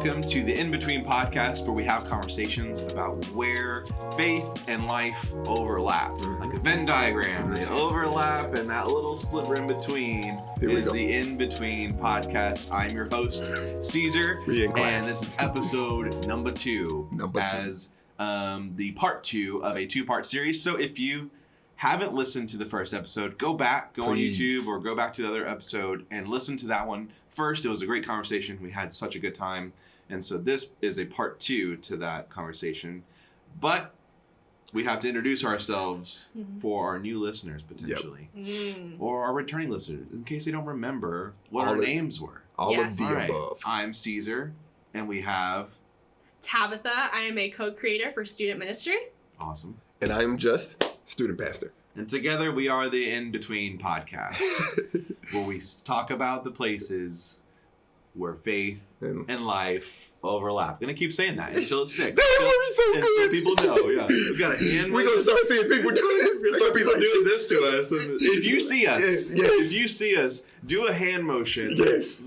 welcome to the In Between podcast, where we have conversations about where faith and life overlap. Like a Venn diagram, they overlap, and that little sliver in between is the In Between podcast. I'm your host, Caesar, and this is episode number two, the part two of a two-part series. So if you haven't listened to the first episode, go back, on YouTube, or go back to the other episode and listen to that one first. It was a great conversation. We had such a good time. And so this is a part two to that conversation. But we have to introduce ourselves for our new listeners, potentially. Or our returning listeners, in case they don't remember what our names were. All of the above. I'm Caesar, and we have... Tabitha. I am a co-creator for Student Ministry. Awesome. And I'm just student pastor. And together we are the In Between podcast, where we talk about the places where faith and life overlap. I'm gonna keep saying that until it sticks. Until people know. Yeah, we got a hand. We're gonna start seeing people do this. We're gonna start people doing this to us. And if you see us, if you see us, do a hand motion.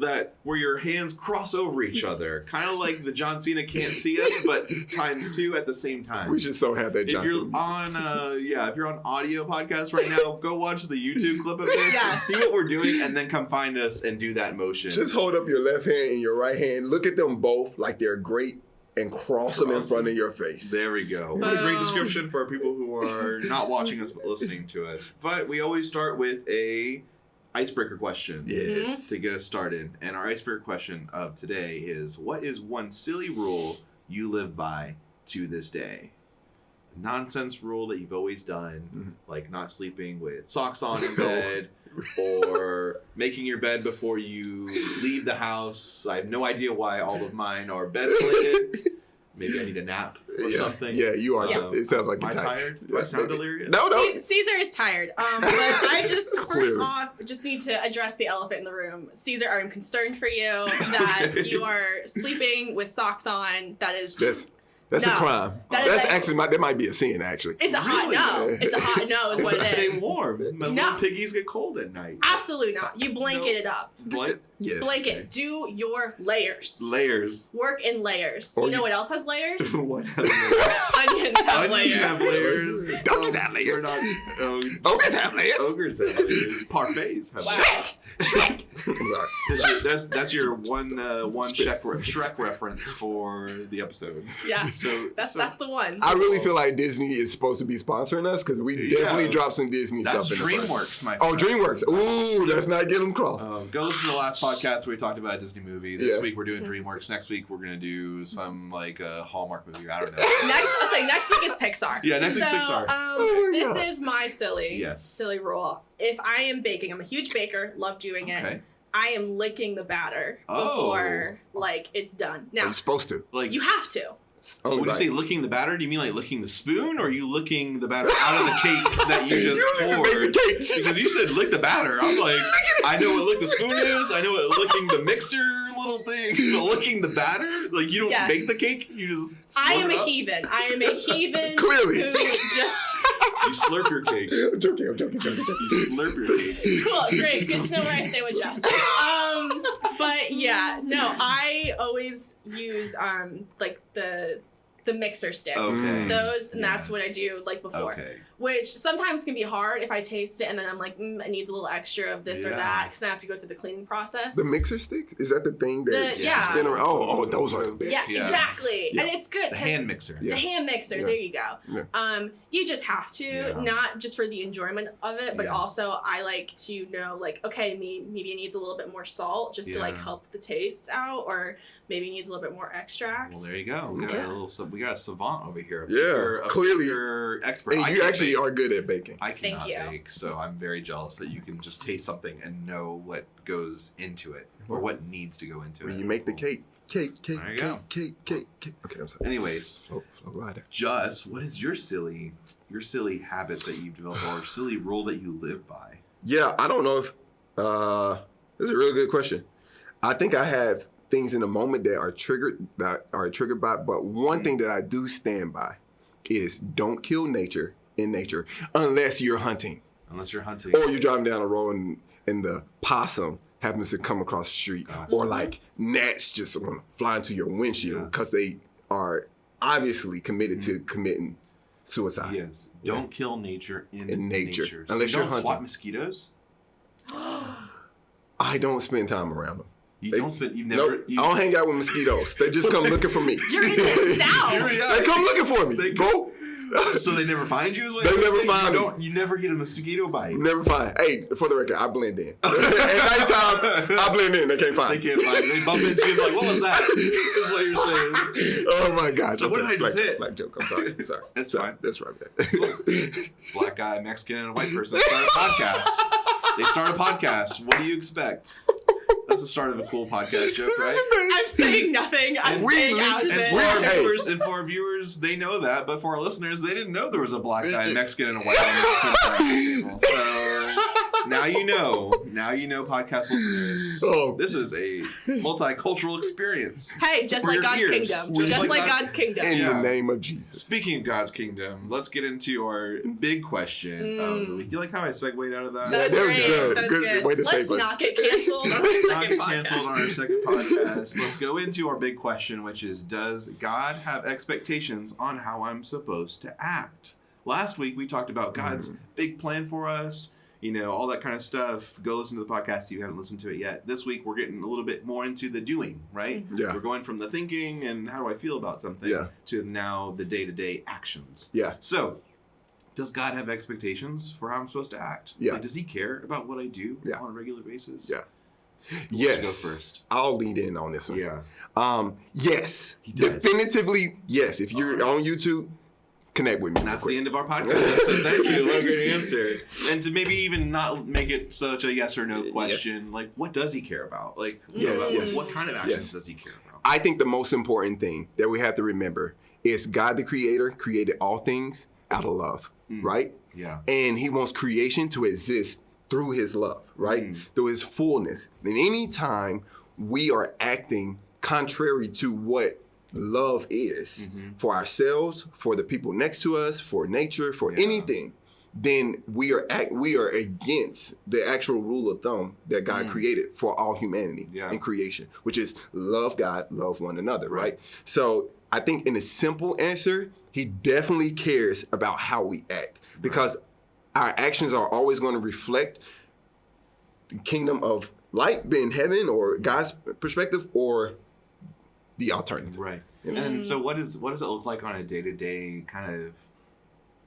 That where your hands cross over each other, kind of like the John Cena can't see us, but times two at the same time. We should so have that. If you're on, if you're on audio podcast right now, go watch the YouTube clip of this, see what we're doing, and then come find us and do that motion. Just hold up your left hand and your right hand. Look at them both like they're great, and cross them in front of your face. There we go. What a great description for people who are not watching us but listening to us. But we always start with a icebreaker question to get us started. And our icebreaker question of today is, what is one silly rule you live by to this day? A nonsense rule that you've always done, like not sleeping with socks on in bed, or making your bed before you leave the house. I have no idea why all of mine are bed related. Maybe I need a nap or something. Yeah, you are. It sounds like you're tired. Do I sound delirious? No. Caesar is tired. But I just, first off, just need to address the elephant in the room. Caesar, I'm concerned for you that you are sleeping with socks on. That is just... That's a crime. That might be a sin, actually. It's a hot no. It's a hot no is what it is. Stay warm. Little piggies get cold at night. Absolutely not. You blanket it up. Yes. Blanket. Do your layers. Work in layers. You know what else has layers? What has layers? Onions have layers. Have layers. Donkeys have layers. Ogres have layers. Ogres have layers. Parfaits have layers. Shrek. That's your one Shrek reference for the episode. Yeah, so that's the one. I really feel like Disney is supposed to be sponsoring us, because we definitely dropped some Disney stuff in DreamWorks, my friend. Oh, DreamWorks. Ooh, let's not get them crossed. Go listen to the last podcast where we talked about a Disney movie. This week we're doing DreamWorks. Next week we're gonna do some like a Hallmark movie. I don't know. Next week is Pixar. Yeah, next week's Pixar. This is my silly rule. If I am baking, I'm a huge baker, love doing it. I am licking the batter before it's done. Now, you're supposed to. You have to. When you say licking the batter, do you mean like licking the spoon, or are you licking the batter out of the cake that you just poured? Because you said lick the batter. I'm like, I know what lick the spoon is. I know what licking the mixer little thing. But licking the batter? Like, you don't bake the cake? You just I am a heathen. Clearly. Who just... You slurp your cake. I'm joking. You slurp your cake. Cool, great. Good to know where I stand with Jess. But yeah, no, I always use the mixer sticks. Those, and that's what I do before. Which sometimes can be hard if I taste it and then I'm like, it needs a little extra of this or that, because then I have to go through the cleaning process. The mixer sticks? Is that the thing that spin around? Oh, those are the best. Yes, exactly. Yeah. And it's good. The hand mixer. The hand mixer, there you go. Yeah. You just have to, not just for the enjoyment of it, but also I like to know, okay, maybe it needs a little bit more salt just to help the tastes out, or maybe it needs a little bit more extract. Well, there you go. We got a savant over here. Clearly. You're expert. And you actually are good at baking. I cannot bake, so I'm very jealous that you can just taste something and know what goes into it, or what needs to go into it. When you make the cake. Cake. Okay, I'm sorry. Anyways, Just, what is your silly habit that you've developed, or silly rule that you live by? Yeah, I don't know if this is a really good question. I think I have things in the moment that are triggered by, but one thing that I do stand by is don't kill nature unless you're hunting. Or you're driving down the road and the possum happens to come across the street, or like gnats just want to fly into your windshield because they are obviously committed to committing suicide. Yes. Don't kill nature in nature. So Unless you you're don't swat hunting. mosquitoes? I don't spend time around them. You've Nope, never... I don't hang out with mosquitoes. They just come looking for me. You're in the South. They come looking for me, bro. So they never find you? Is what They you're never saying? find me. You never get a mosquito bite. Never find. Hey, for the record, I blend in. At nighttime, I blend in. They can't find They me. can't find you. They bump into you like, what was that? Is what you're saying. Oh my gosh. So what did I just hit? Black joke. I'm sorry. Sorry. That's Sorry. fine. That's right, man. Black guy, Mexican, and a white person start a podcast. They start a podcast. What do you expect? That's the start of a cool podcast joke, right? I'm saying nothing. I'm staying out of And for it. our viewers, they know that, but for our listeners, they didn't know there was a black guy, Mexican, and a white guy. So now you know. Now you know, podcast listeners. Oh. This is a multicultural experience. Hey, just For like your God's ears. kingdom. Just Just like like God- God's kingdom. In Yeah. the name of Jesus. Speaking of God's kingdom, let's get into our big question of the week. You like how I segued out of that? That was That was great. good. That was Good good. way to Let's save us. not get canceled on our Not second get podcast. canceled on our second podcast. Let's go into our big question, which is, does God have expectations on how I'm supposed to act? Last week we talked about God's big plan for us, you know, all that kind of stuff. Go listen to the podcast if you haven't listened to it yet. This week we're getting a little bit more into the doing, right? Yeah. We're going from the thinking and how do I feel about something to now the day-to-day actions. Yeah. So, does God have expectations for how I'm supposed to act? Yeah. Like, does he care about what I do Yeah. on a regular basis? Yeah. Who wants to Yes. go first? I'll lead in on this one. Yeah. Yes. He does. Definitively, yes. If you're on YouTube, connect with me. And real that's quick. the end of our podcast. So thank you. What a great answer. And to maybe even not make it such a yes or no question, like, what does he care about? Like, Yes, yes. what kind of actions Yes. does he care about? I think the most important thing that we have to remember is God the Creator created all things out of love, right? Yeah. And he wants creation to exist through his love, right? Through his fullness. And anytime we are acting contrary to what love is for ourselves, for the people next to us, for nature, for anything, then we are against the actual rule of thumb that God created for all humanity and creation, which is love God, love one another, right? So I think in a simple answer, he definitely cares about how we act because our actions are always going to reflect the kingdom of light being heaven or God's perspective or the alternative. Right. And so what does it look like on a day-to-day kind of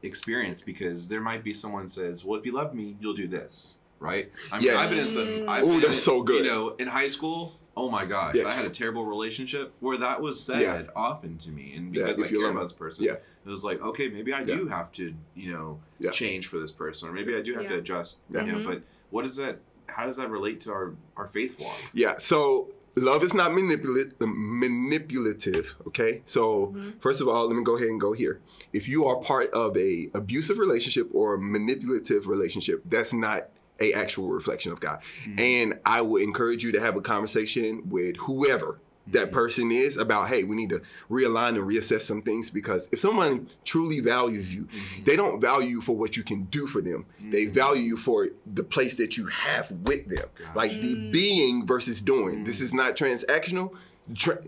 experience? Because there might be someone says, well, if you love me, you'll do this, right? I mean, I've been in some... I've been that's in- so good. You know, in high school, oh my gosh, Yes. I had a terrible relationship where that was said often to me. And because if I you care love about me. this person, Yeah. it was like, okay, maybe I do have to, you know, change for this person. Or maybe I do have to adjust, you know. But what is that... How does that relate to our faith walk? Yeah, so love is not manipulative, okay? So first of all, let me go ahead and go here. If you are part of a abusive relationship or a manipulative relationship, that's not a actual reflection of God. And I would encourage you to have a conversation with whoever that person is about, hey, we need to realign and reassess some things, because if someone truly values you, they don't value you for what you can do for them. They value you for the place that you have with them, like the being versus doing. This is not transactional.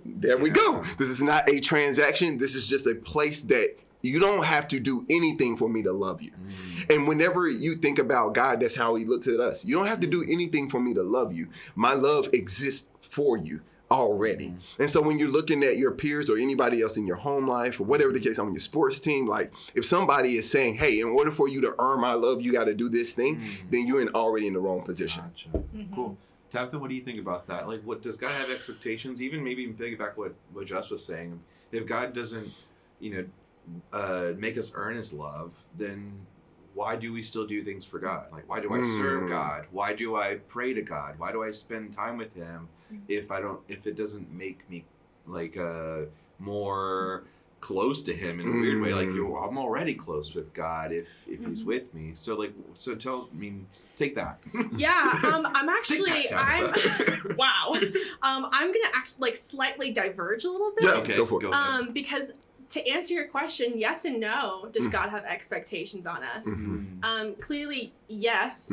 There we go. This is not a transaction. This is just a place that you don't have to do anything for me to love you. And whenever you think about God, that's how he looks at us. You don't have to do anything for me to love you. My love exists for you already. And so when you're looking at your peers or anybody else in your home life or whatever the case on your sports team, like if somebody is saying, hey, in order for you to earn my love, you got to do this thing, then you're already in the wrong position. Gotcha. Cool. Tabitha, what do you think about that? Like, what does God have expectations? Even maybe piggyback what Jess was saying. If God doesn't, you know, make us earn his love, then why do we still do things for God? Like, why do I serve God? Why do I pray to God? Why do I spend time with him if it doesn't make me like more close to him in a weird way? Like, I'm already close with God if he's with me. So take that. Yeah, I'm actually, Take that, wow. I'm gonna actually like slightly diverge a little bit. Yeah, Okay, go for it. go ahead. Because to answer your question, yes and no. Does God have expectations on us? Clearly, yes.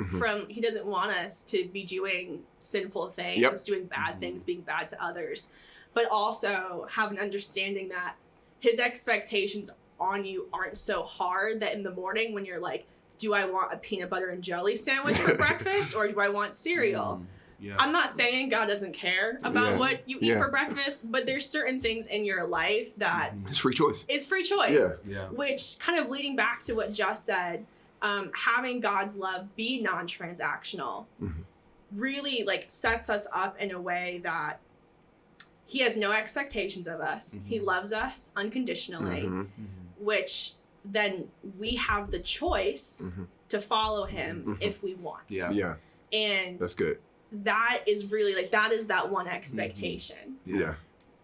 He doesn't want us to be doing sinful things, doing bad things, being bad to others, but also have an understanding that his expectations on you aren't so hard that in the morning when you're like, do I want a peanut butter and jelly sandwich for breakfast or do I want cereal? I'm not saying God doesn't care about what you eat for breakfast, but there's certain things in your life that it's free choice. It's free choice. Which kind of leading back to what Just said, having God's love be non-transactional really like sets us up in a way that he has no expectations of us. He loves us unconditionally, which then we have the choice to follow him if we want. And that's good. That is really like, that is that one expectation.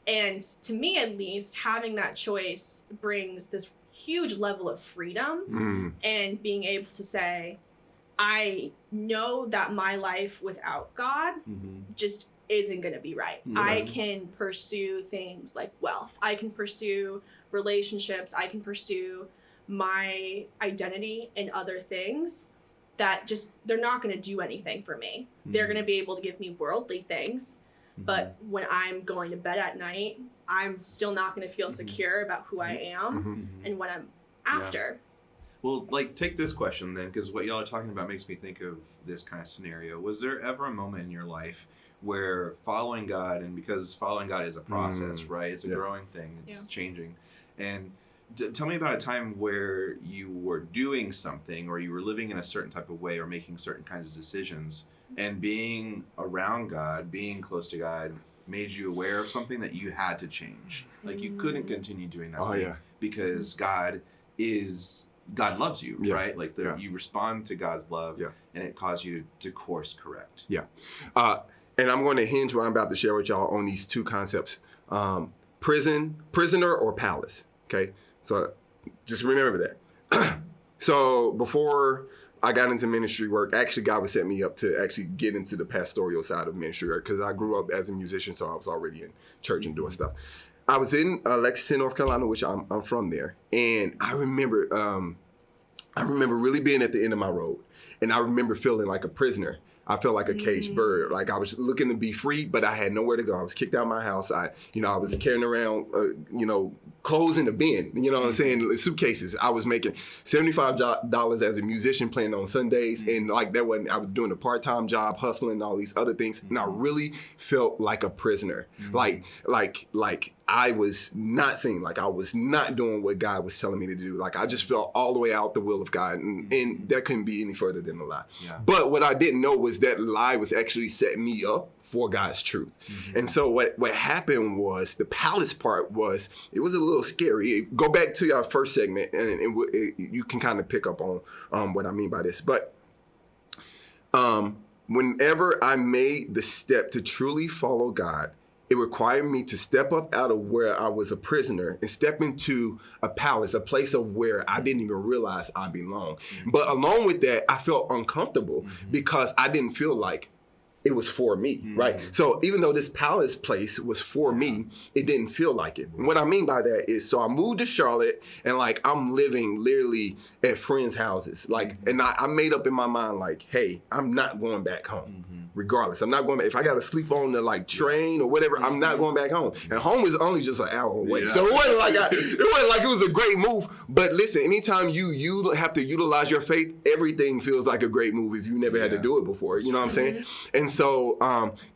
And to me, at least, having that choice brings this huge level of freedom and being able to say, I know that my life without God just isn't going to be right. I can pursue things like wealth. I can pursue relationships. I can pursue my identity in other things that just, they're not going to do anything for me. They're going to be able to give me worldly things. But when I'm going to bed at night, I'm still not going to feel secure about who I am and what I'm after. Well, like, take this question then, because what y'all are talking about makes me think of this kind of scenario. Was there ever a moment in your life where following God, and because following God is a process, right? It's a growing thing. It's changing. And tell me about a time where you were doing something or you were living in a certain type of way or making certain kinds of decisions, and being around God, being close to God, made you aware of something that you had to change. Like, you couldn't continue doing that way because God loves you, right? Like, you respond to God's love and it caused you to course correct. And I'm going to hinge what I'm about to share with y'all on these two concepts. Prisoner or palace, okay? So just remember that. So before I got into ministry work, actually God would set me up to actually get into the pastoral side of ministry work because I grew up as a musician, so I was already in church and doing stuff. I was in Lexington, North Carolina, which I'm from there. And I remember really being at the end of my road. And I remember feeling like a prisoner. I felt like a caged bird. Like, I was looking to be free, but I had nowhere to go. I was kicked out of my house. I was carrying around, clothes in the bin. You know what I'm saying? Suitcases. I was making $75 as a musician playing on Sundays. And like, I was doing a part-time job, hustling and all these other things. And I really felt like a prisoner. Like I was not singing. Like, I was not doing what God was telling me to do. Like, I just felt all the way out the will of God. And that couldn't be any further than a lie. But what I didn't know was that lie was actually setting me up for God's truth. And so what happened was, the palace part was, it was a little scary. Go back to our first segment and you can kind of pick up on what I mean by this. But whenever I made the step to truly follow God, it required me to step up out of where I was a prisoner and step into a palace, a place of where I didn't even realize I belonged. But along with that, I felt uncomfortable because I didn't feel like it was for me, right? So even though this palace place was for me, it didn't feel like it. And what I mean by that is, so I moved to Charlotte and like, I'm living literally at friends' houses. Like, and I made up in my mind, like, hey, I'm not going back home. Regardless, I'm not going back. If I got to sleep on the like train or whatever, I'm not going back home. And home is only just an hour away. So it wasn't like it was a great move. But listen, anytime you have to utilize your faith, everything feels like a great move if you never had to do it before. You know what I'm saying? And so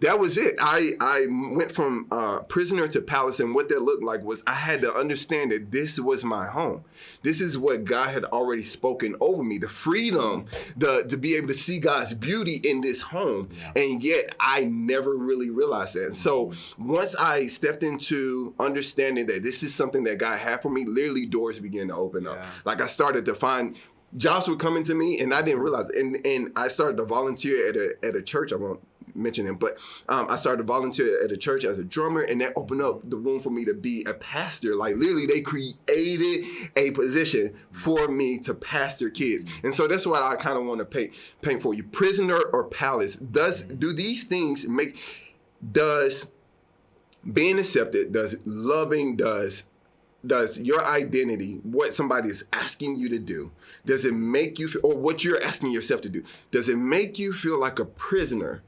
that was it. I went from prisoner to palace, and what that looked like was I had to understand that this was my home. This is what God had already spoken over me. The freedom, to be able to see God's beauty in this home. And yet I never really realized that. So once I stepped into understanding that this is something that God had for me, literally doors began to open up. Like, I started to find jobs were coming to me and I didn't realize it. And I started to volunteer at a church. I won't mention them, but I started to volunteer at a church as a drummer, and that opened up the room for me to be a pastor. Like, literally, they created a position for me to pastor kids. And so that's what I kind of want to paint for you. Prisoner or palace. Do these things does being accepted, does loving, does does your identity, what somebody is asking you to do, does it make you feel, or what you're asking yourself to do, does it make you feel like a prisoner?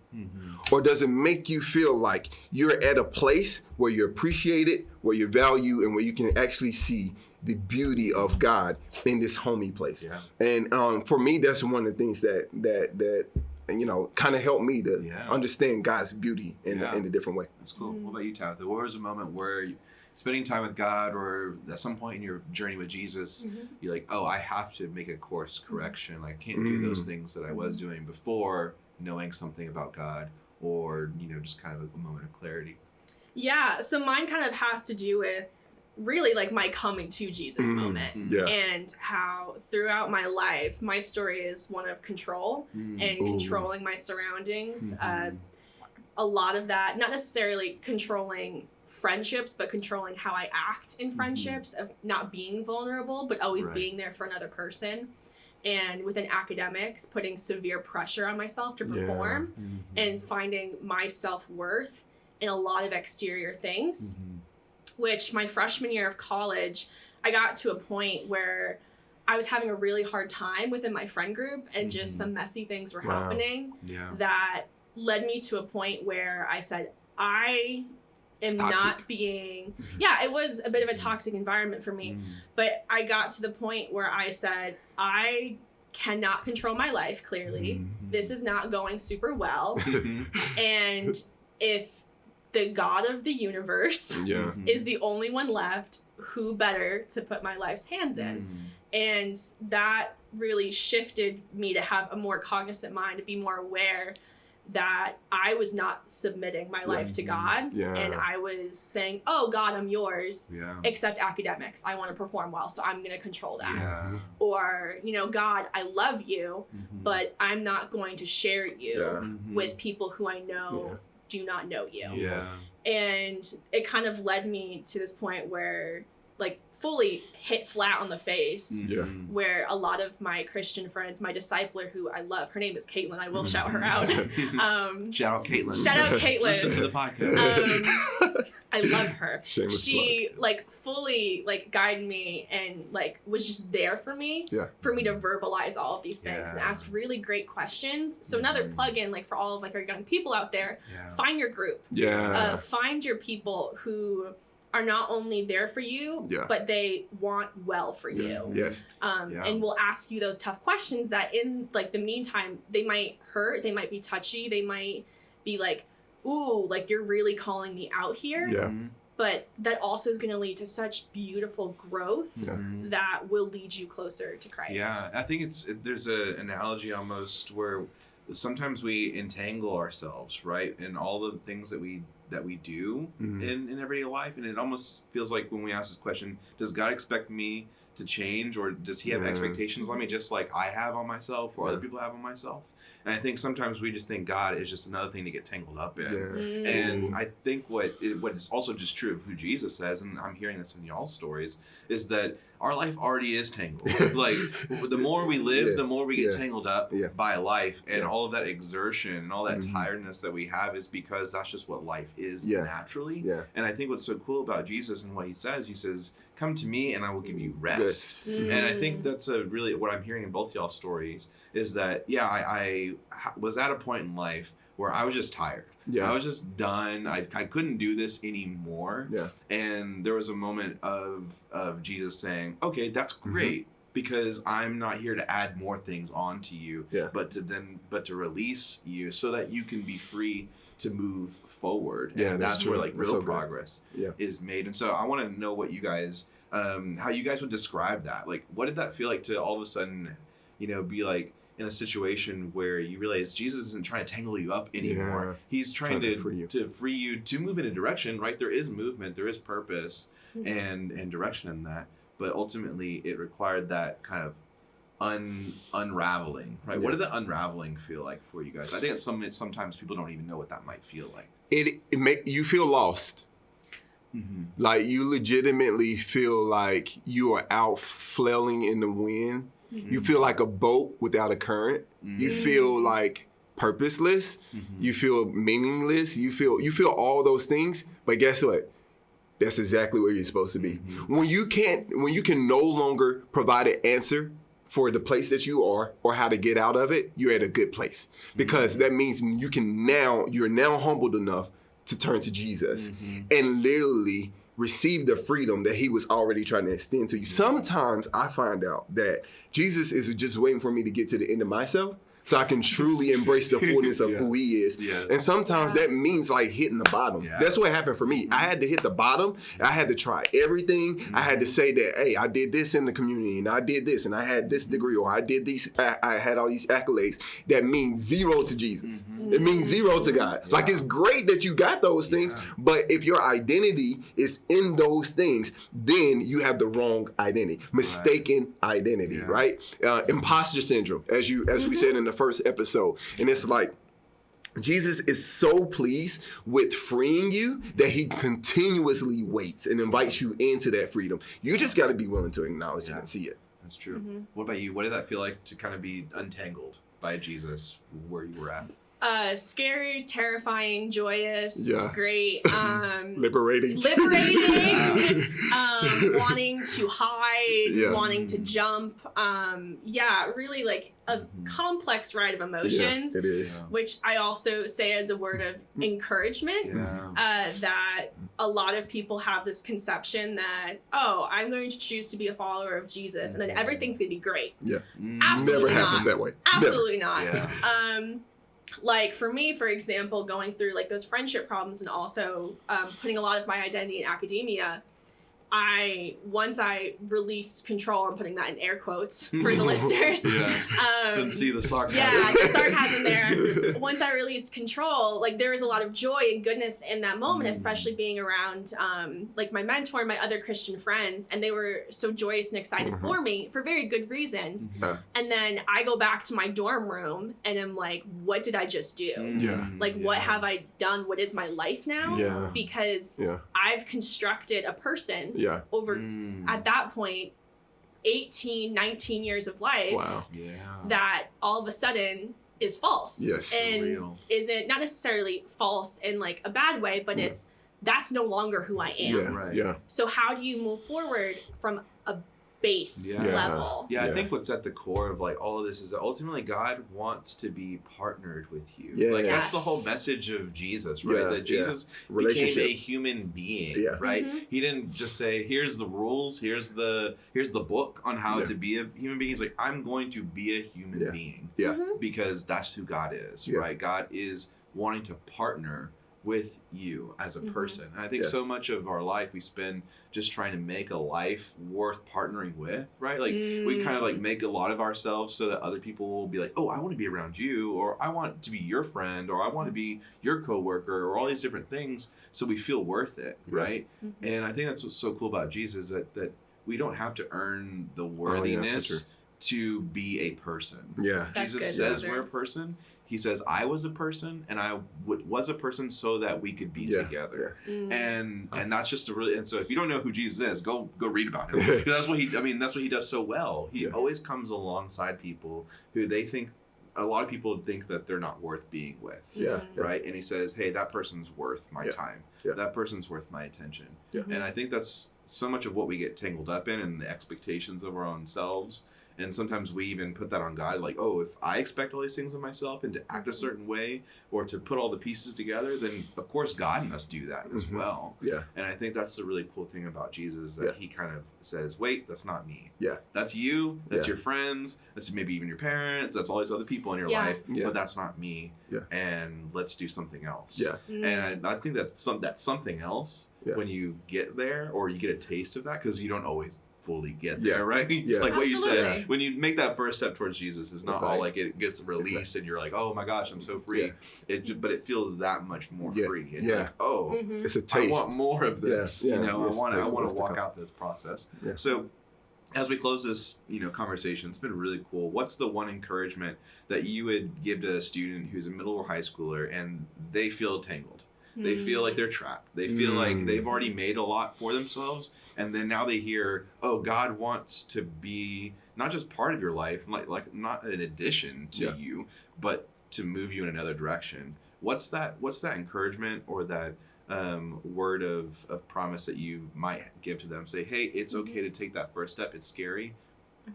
Or does it make you feel like you're at a place where you're appreciated, where you're valued, and where you can actually see the beauty of God in this homey place? Yeah. And for me, that's one of the things that kind of helped me to understand God's beauty in a different way. That's cool. What about you, Tabitha? What was a moment where you spending time with God, or at some point in your journey with Jesus, you're like, oh, I have to make a course correction. Like, I can't do those things that I was doing before knowing something about God, or, just kind of a moment of clarity? Yeah, so mine kind of has to do with really like my coming to Jesus moment, and how throughout my life, my story is one of control and controlling my surroundings. A lot of that, not necessarily controlling friendships, but controlling how I act in friendships, of not being vulnerable, but always being there for another person. And within academics, putting severe pressure on myself to perform and finding my self-worth in a lot of exterior things, which my freshman year of college, I got to a point where I was having a really hard time within my friend group, and just some messy things were happening that led me to a point where I said, I am not being, it was a bit of a toxic environment for me, but I got to the point where I said, I cannot control my life, clearly. This is not going super well. And if the God of the universe is the only one left, who better to put my life's hands in? And that really shifted me to have a more cognizant mind, to be more aware that I was not submitting my life to God, and I was saying, oh, God, I'm yours, except academics. I want to perform well, so I'm going to control that. Or, God, I love you, but I'm not going to share you with people who I know do not know you. And it kind of led me to this point where, like, fully hit flat on the face, where a lot of my Christian friends, my discipler who I love, her name is Caitlin, I will shout her out. Shout out Caitlin. Shout out Caitlin. Listen to the podcast. I love her. Shameless she like fully like guided me and like was just there for me to verbalize all of these things and ask really great questions. So another plug-in, like, for all of like our young people out there, find your group. Find your people who are not only there for you, but they want well for you. And will ask you those tough questions that in like the meantime, they might hurt, they might be touchy, they might be like, ooh, like, you're really calling me out here. But that also is going to lead to such beautiful growth that will lead you closer to Christ. Yeah, I think there's an analogy almost where sometimes we entangle ourselves, right, in all the things that we do in everyday life, and it almost feels like when we ask this question, does God expect me to change, or does he have expectations on me just like I have on myself, or other people have on myself? And I think sometimes we just think God is just another thing to get tangled up in. And I think what is also just true of who Jesus says, and I'm hearing this in y'all's stories, is that our life already is tangled. Like, the more we live, the more we get tangled up by life, and all of that exertion and all that tiredness that we have is because that's just what life is naturally. And I think what's so cool about Jesus and what he says, come to me and I will give you rest. And I think that's really what I'm hearing in both y'all's stories, is that, I was at a point in life where I was just tired. I was just done. I couldn't do this anymore. And there was a moment of Jesus saying, okay, that's great, because I'm not here to add more things onto you, but to release you so that you can be free to move forward. And that's where like real progress is made. And so I want to know what you guys, how you guys would describe that. Like, what did that feel like to all of a sudden, be like in a situation where you realize Jesus isn't trying to tangle you up anymore. He's trying to free you to move in a direction, right? There is movement, there is purpose and direction in that. But ultimately it required that kind of unraveling, right? What did the unraveling feel like for you guys? I think sometimes people don't even know what that might feel like. It make you feel lost. Like, you legitimately feel like you are out flailing in the wind. You feel like a boat without a current. You feel like purposeless. You feel meaningless. You feel all those things. But guess what? that's exactly where you're supposed to be. When you can no longer provide an answer for the place that you are or how to get out of it, you're at a good place. Because that means you're now humbled enough to turn to Jesus and literally receive the freedom that he was already trying to extend to you. Sometimes I find out that Jesus is just waiting for me to get to the end of myself so I can truly embrace the fullness of who he is. Yeah. And sometimes that means like hitting the bottom. Yeah. That's what happened for me. I had to hit the bottom. I had to try everything. I had to say that, hey, I did this in the community and I did this and I had this degree or I did these, I had all these accolades. That means zero to Jesus. It means zero to God. Yeah. Like, it's great that you got those things, but if your identity is in those things, then you have the wrong identity, mistaken identity, right? Imposter syndrome, as we said in the first episode. And it's like, Jesus is so pleased with freeing you that he continuously waits and invites you into that freedom. You just got to be willing to acknowledge it and see it. That's true. What about you? What did that feel like to kind of be untangled by Jesus where you were at? Scary, terrifying, joyous, great, Liberating, wanting to hide, wanting to jump, really like a complex ride of emotions. It is. Which I also say as a word of encouragement, that a lot of people have this conception that, oh, I'm going to choose to be a follower of Jesus and then everything's going to be great. Yeah. Absolutely Never not. happens that way. Absolutely not. Yeah. Like for me, for example, going through like those friendship problems and also putting a lot of my identity in academia, once I released control, I'm putting that in air quotes for the listeners. Didn't see the sarcasm. Yeah, the sarcasm there. Once I released control, like there was a lot of joy and goodness in that moment, especially being around like my mentor and my other Christian friends, and they were so joyous and excited for me for very good reasons. And then I go back to my dorm room and I'm like, what did I just do? What have I done? What is my life now? Because I've constructed a person over at that point 18, 19 years of life that all of a sudden is false and isn't not necessarily false in like a bad way, but that's no longer who I am. So how do you move forward from a base level? I think what's at the core of like all of this is that ultimately God wants to be partnered with you. Like that's the whole message of Jesus, right? That Jesus became a human being, right? He didn't just say, here's the rules, here's the book on how to be a human being. He's like, I'm going to be a human being. Because that's who God is, right? God is wanting to partner with you as a person. And I think so much of our life we spend just trying to make a life worth partnering with, right? Like we kind of like make a lot of ourselves so that other people will be like, oh, I want to be around you, or I want to be your friend, or I want to be your coworker, or all these different things, so we feel worth it, right? And I think that's what's so cool about Jesus, that we don't have to earn the worthiness to be a person. Jesus says we're a person. He says, I was a person, and I was a person so that we could be together. And that's just and so if you don't know who Jesus is, go read about him. Because that's what he does so well. He always comes alongside people who a lot of people think that they're not worth being with. Right? And he says, hey, that person's worth my time. That person's worth my attention. And I think that's so much of what we get tangled up in, and the expectations of our own selves. And sometimes we even put that on God, like, oh, if I expect all these things of myself and to act a certain way or to put all the pieces together, then of course God must do that as well. And I think that's the really cool thing about Jesus, that he kind of says, wait, that's not me. That's you, that's your friends, that's maybe even your parents, that's all these other people in your life, but that's not me. And let's do something else. And I think that's something else when you get there, or you get a taste of that, because you don't always fully get there, right? Like what you said, when you make that first step towards Jesus, it's not all like it gets released and you're like, oh my gosh, I'm so free. But it feels that much more free. And like, oh, it's a taste. I want more of this. You know, I want to walk out this process. So as we close this, conversation, it's been really cool. What's the one encouragement that you would give to a student who's a middle or high schooler and they feel tangled? They feel like they're trapped. They feel like they've already made a lot for themselves. And then now they hear, oh, God wants to be not just part of your life, like not an addition to you, but to move you in another direction. What's that encouragement or that word of promise that you might give to them? Say, hey, it's okay to take that first step. It's scary,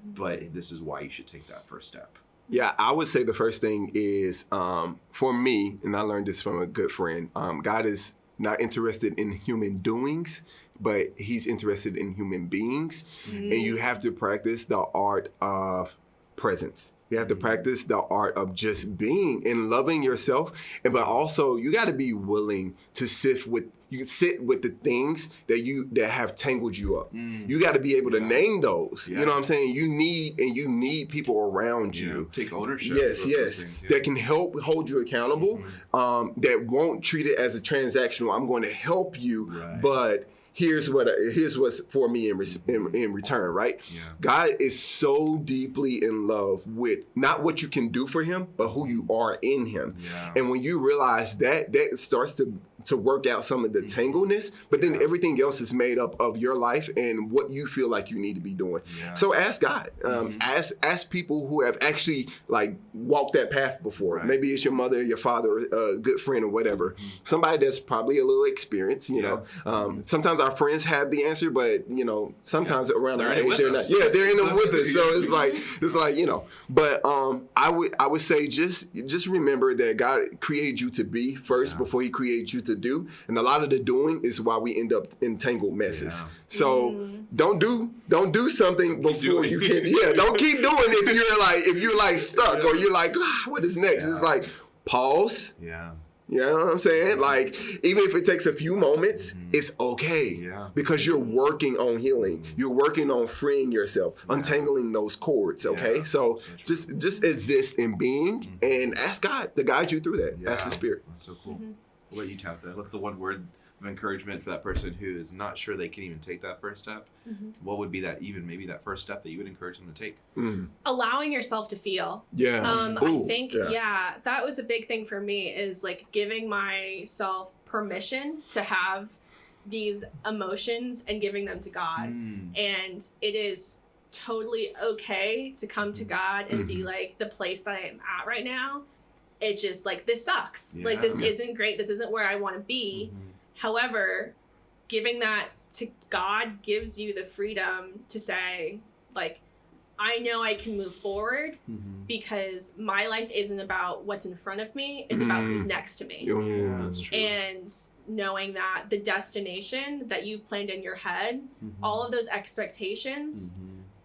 but this is why you should take that first step. Yeah, I would say the first thing is, for me, and I learned this from a good friend, God is not interested in human doings, but he's interested in human beings. And you have to practice the art of presence. You have to practice the art of just being and loving yourself. But also you got to be willing to sit with the things that have tangled you up. You got to be able to name those. You know what I'm saying? You need people around you. Take ownership. Yes. Things, that can help hold you accountable. That won't treat it as a transactional. I'm going to help you, but here's what's for me in return, right? Yeah. God is so deeply in love with not what you can do for him, but who you are in him. Yeah. And when you realize that starts to work out some of the tangleness, but then everything else is made up of your life and what you feel like you need to be doing. Yeah. So ask God, ask people who have actually like walked that path before. Right. Maybe it's your mother, your father, a good friend or whatever. Somebody that's probably a little experienced, you know. Sometimes our friends have the answer, but you know, sometimes around our age they're not. Yeah, they're in it with us. So it's like, you know. But I would say just remember that God created you to be first before he created you to do, and a lot of the doing is why we end up in tangled messes. Yeah. So don't do something before you can. Yeah, don't keep doing it if you're like stuck or you're like, what is next? It's like pause. Yeah. You know what I'm saying? Like, even if it takes a few moments, it's okay. Yeah. Because you're working on healing. You're working on freeing yourself, untangling those cords, okay? Yeah. So just exist in being and ask God to guide you through that. Yeah. Ask the Spirit. That's so cool. What about you, Tabitha? What's the one word of encouragement for that person who is not sure they can even take that first step? What would be maybe that first step that you would encourage them to take? Allowing yourself to feel. Yeah. I think, that was a big thing for me, is like giving myself permission to have these emotions and giving them to God. And it is totally okay to come to God and be like, the place that I am at right now, it's just like, this sucks. Like, this isn't great. This isn't where I want to be. However, giving that to God gives you the freedom to say, like, I know I can move forward because my life isn't about what's in front of me. It's about who's next to me. Yeah, that's true. And knowing that the destination that you've planned in your head, all of those expectations,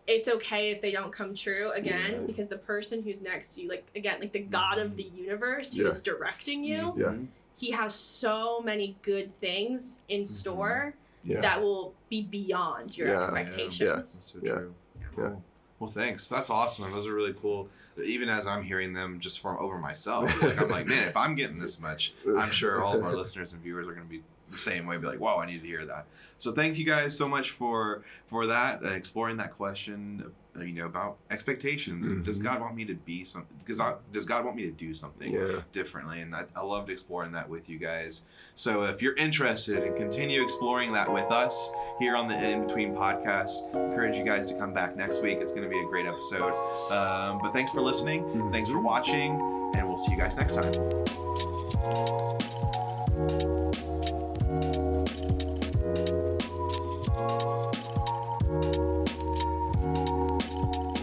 it's okay if they don't come true again, because the person who's next to you, like, again, like the God of the universe who's directing you, he has so many good things in store that will be beyond your expectations. That's so true. Yeah. Well, thanks. That's awesome. Those are really cool. Even as I'm hearing them just form over myself, like, I'm like, man, if I'm getting this much, I'm sure all of our listeners and viewers are going to be the same way, be like, wow, I need to hear that. So thank you guys so much for that, exploring that question, about expectations. Does God want me to be something? Does God want me to do something differently? And I loved exploring that with you guys. So if you're interested and continue exploring that with us here on the In Between podcast, I encourage you guys to come back next week. It's going to be a great episode. But thanks for listening. Thanks for watching, and we'll see you guys next time.